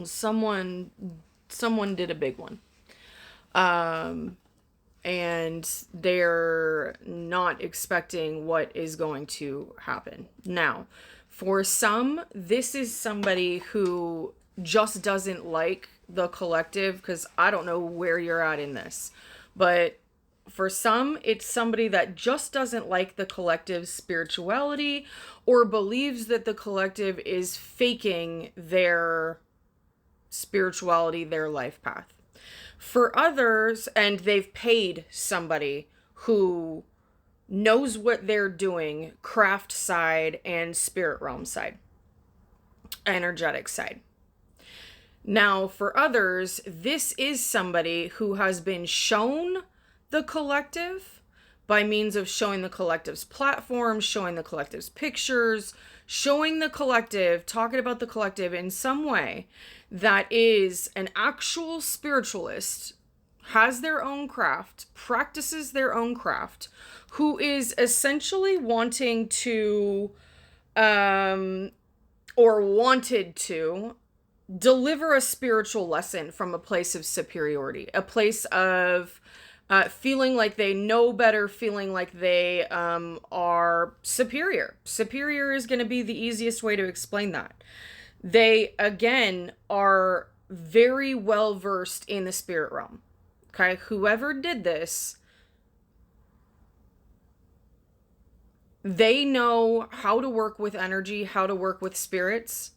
someone someone did a big one. Um and they're not expecting what is going to happen. Now, for some, this is somebody who just doesn't like the collective, because I don't know where you're at in this, but for some, it's somebody that just doesn't like the collective's spirituality or believes that the collective is faking their spirituality, their life path. For others, and they've paid somebody who knows what they're doing, craft side and spirit realm side, energetic side. Now, for others, this is somebody who has been shown the collective by means of showing the collective's platform, showing the collective's pictures, showing the collective, talking about the collective in some way that is an actual spiritualist, has their own craft, practices their own craft, who is essentially wanting to, or wanted to, deliver a spiritual lesson from a place of superiority, a place of feeling like they know better, feeling like they are superior. Superior is going to be the easiest way to explain that. They, again, are very well versed in the spirit realm. Okay, whoever did this, they know how to work with energy, how to work with spirits,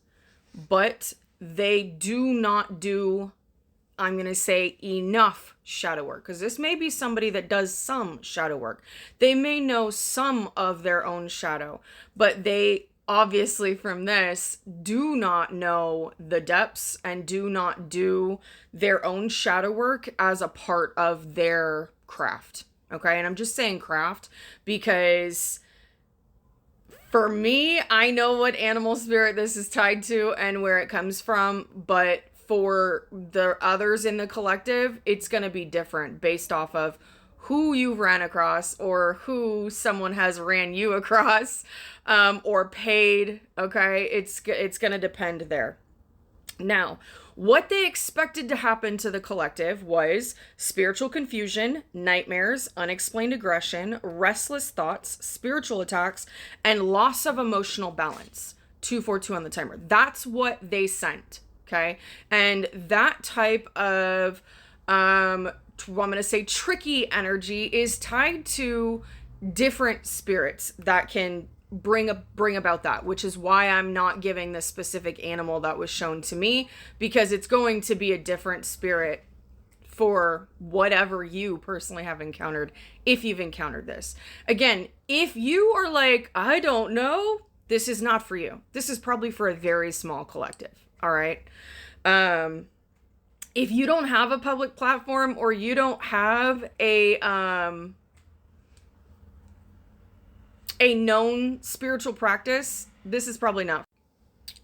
but they do not do, I'm going to say, enough shadow work, because this may be somebody that does some shadow work. They may know some of their own shadow, but they obviously from this do not know the depths and do not do their own shadow work as a part of their craft. Okay, and I'm just saying craft because for me, I know what animal spirit this is tied to and where it comes from, but for the others in the collective, it's going to be different based off of who you ran across or who someone has ran you across, or paid. Okay, it's going to depend there. Now, what they expected to happen to the collective was spiritual confusion, nightmares, unexplained aggression, restless thoughts, spiritual attacks, and loss of emotional balance. 242 on the timer. That's what they sent. Okay. And that type of, I'm going to say tricky energy is tied to different spirits that can bring about that, which is why I'm not giving the specific animal that was shown to me, because it's going to be a different spirit for whatever you personally have encountered, if you've encountered this. Again, if you are like, I don't know, this is not for you. This is probably for a very small collective. All right. If you don't have a public platform or you don't have a known spiritual practice, this is probably not.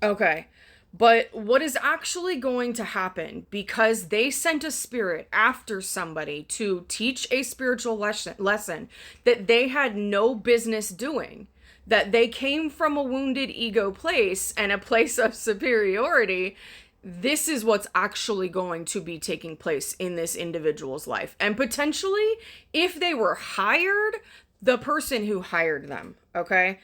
Okay. But what is actually going to happen, because they sent a spirit after somebody to teach a spiritual lesson that they had no business doing, that they came from a wounded ego place and a place of superiority, this is what's actually going to be taking place in this individual's life. And potentially, if they were hired, the person who hired them, okay?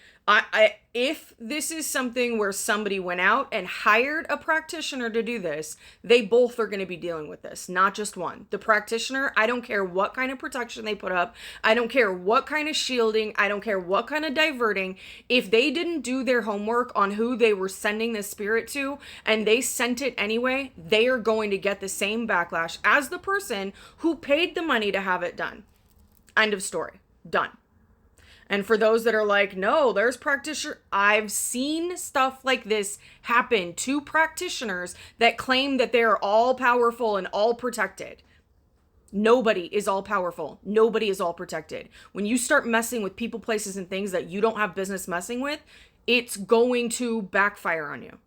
If this is something where somebody went out and hired a practitioner to do this, they both are going to be dealing with this, not just one. The practitioner, I don't care what kind of protection they put up. I don't care what kind of shielding. I don't care what kind of diverting. If they didn't do their homework on who they were sending the spirit to and they sent it anyway, they are going to get the same backlash as the person who paid the money to have it done. End of story. Done. And for those that are like, no, there's practitioner, I've seen stuff like this happen to practitioners that claim that they're all powerful and all protected. Nobody is all powerful. Nobody is all protected. When you start messing with people, places, and things that you don't have business messing with, it's going to backfire on you.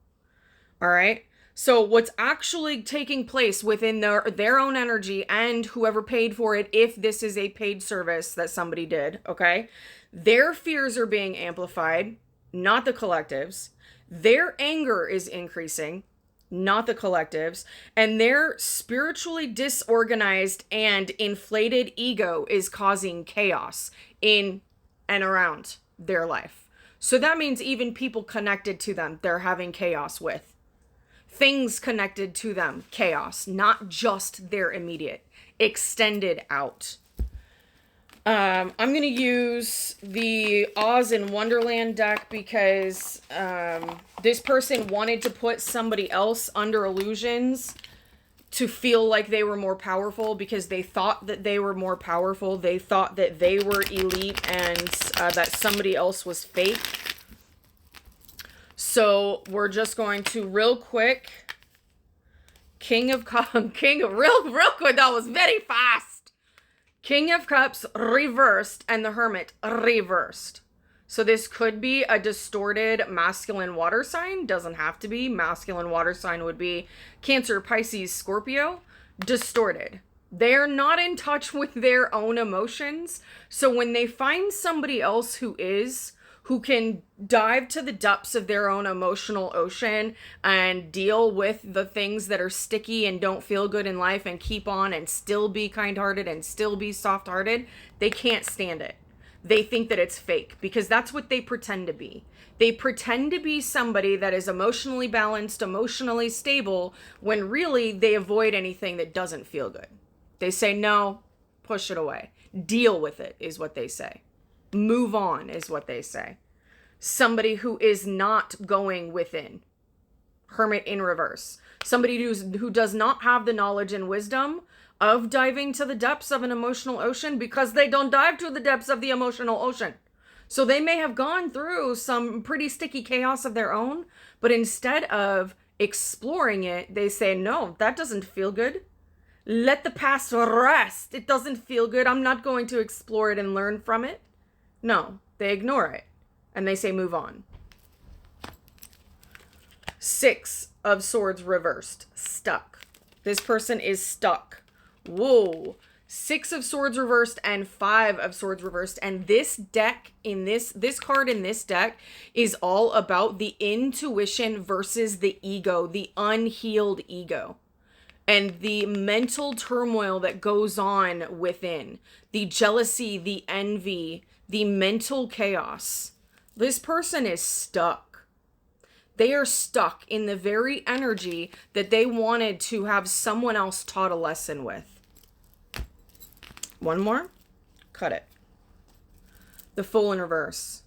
All right? So what's actually taking place within their own energy and whoever paid for it, if this is a paid service that somebody did, okay? Their fears are being amplified, not the collectives. Their anger is increasing. not the collectives. And their spiritually disorganized and inflated ego is causing chaos in and around their life. So that means even people connected to them, they're having chaos with. Things connected to them, chaos, not just their immediate, extended out. I'm going to use the Oz in Wonderland deck because this person wanted to put somebody else under illusions to feel like they were more powerful because they thought that they were more powerful. They thought that they were elite and that somebody else was fake. So we're just going to real quick. Real quick, that was very fast. King of Cups reversed and the Hermit reversed. So this could be a distorted masculine water sign. Doesn't have to be. Masculine water sign would be Cancer, Pisces, Scorpio. Distorted. They're not in touch with their own emotions. So when they find somebody else who can dive to the depths of their own emotional ocean and deal with the things that are sticky and don't feel good in life and keep on and still be kind-hearted and still be soft-hearted, they can't stand it. They think that it's fake because that's what they pretend to be. They pretend to be somebody that is emotionally balanced, emotionally stable, when really they avoid anything that doesn't feel good. They say, no, push it away. Deal with it is what they say. Move on is what they say. Somebody who is not going within. Hermit in reverse. Somebody who does not have the knowledge and wisdom of diving to the depths of an emotional ocean because they don't dive to the depths of the emotional ocean. So they may have gone through some pretty sticky chaos of their own, but instead of exploring it, they say, no, that doesn't feel good. Let the past rest. It doesn't feel good. I'm not going to explore it and learn from it. No, they ignore it and they say move on. 6 of Swords reversed. Stuck. This person is stuck. Whoa. 6 of Swords reversed and 5 of Swords reversed. And this deck in this card in this deck is all about the intuition versus the ego, the unhealed ego. And the mental turmoil that goes on within. The jealousy, the envy, the mental chaos. This person is stuck. They are stuck in the very energy that they wanted to have someone else taught a lesson with. One more. Cut it. The Fool in reverse.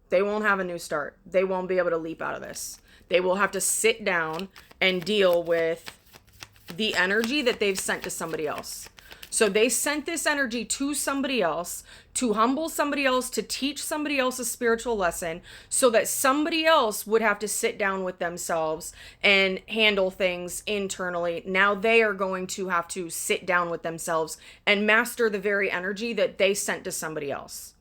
They won't have a new start. They won't be able to leap out of this. They will have to sit down and deal with the energy that they've sent to somebody else. So they sent this energy to somebody else, to humble somebody else, to teach somebody else a spiritual lesson, so that somebody else would have to sit down with themselves and handle things internally. Now they are going to have to sit down with themselves and master the very energy that they sent to somebody else.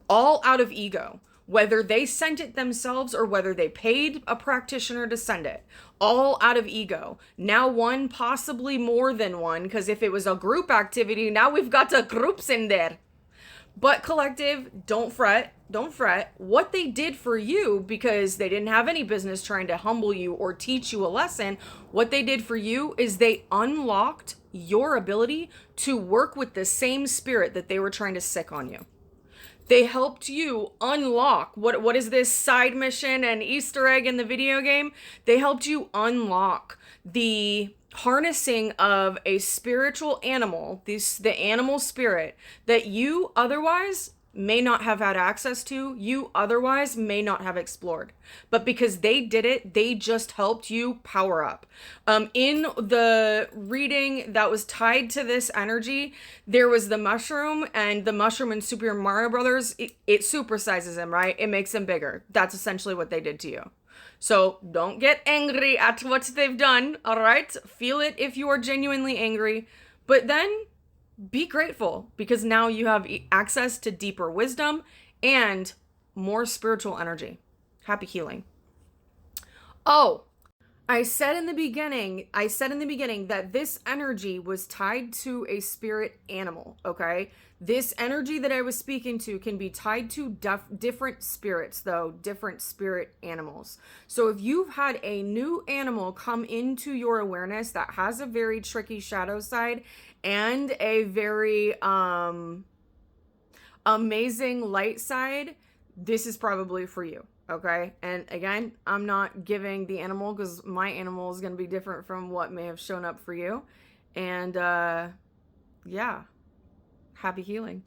All out of ego. Whether they sent it themselves or whether they paid a practitioner to send it. All out of ego. Now one, possibly more than one, because if it was a group activity, now we've got the groups in there. But collective, don't fret. Don't fret. What they did for you, because they didn't have any business trying to humble you or teach you a lesson, what they did for you is they unlocked your ability to work with the same spirit that they were trying to sick on you. They helped you unlock, what is this side mission and Easter egg in the video game? They helped you unlock the harnessing of a spiritual animal, the animal spirit that you otherwise may not have had access to, you otherwise may not have explored. But because they did it, they just helped you power up. In the reading that was tied to this energy, there was the mushroom, and the mushroom in Super Mario Brothers, it supersizes him, right? It makes him bigger. That's essentially what they did to you. So don't get angry at what they've done, all right? Feel it if you are genuinely angry, but then be grateful because now you have access to deeper wisdom and more spiritual energy. Happy healing. Oh, I said in the beginning that this energy was tied to a spirit animal, okay? This energy that I was speaking to can be tied to different spirits, though, different spirit animals. So if you've had a new animal come into your awareness that has a very tricky shadow side and a very amazing light side, this is probably for you. Okay. And again, I'm not giving the animal because my animal is going to be different from what may have shown up for you. And yeah, happy healing.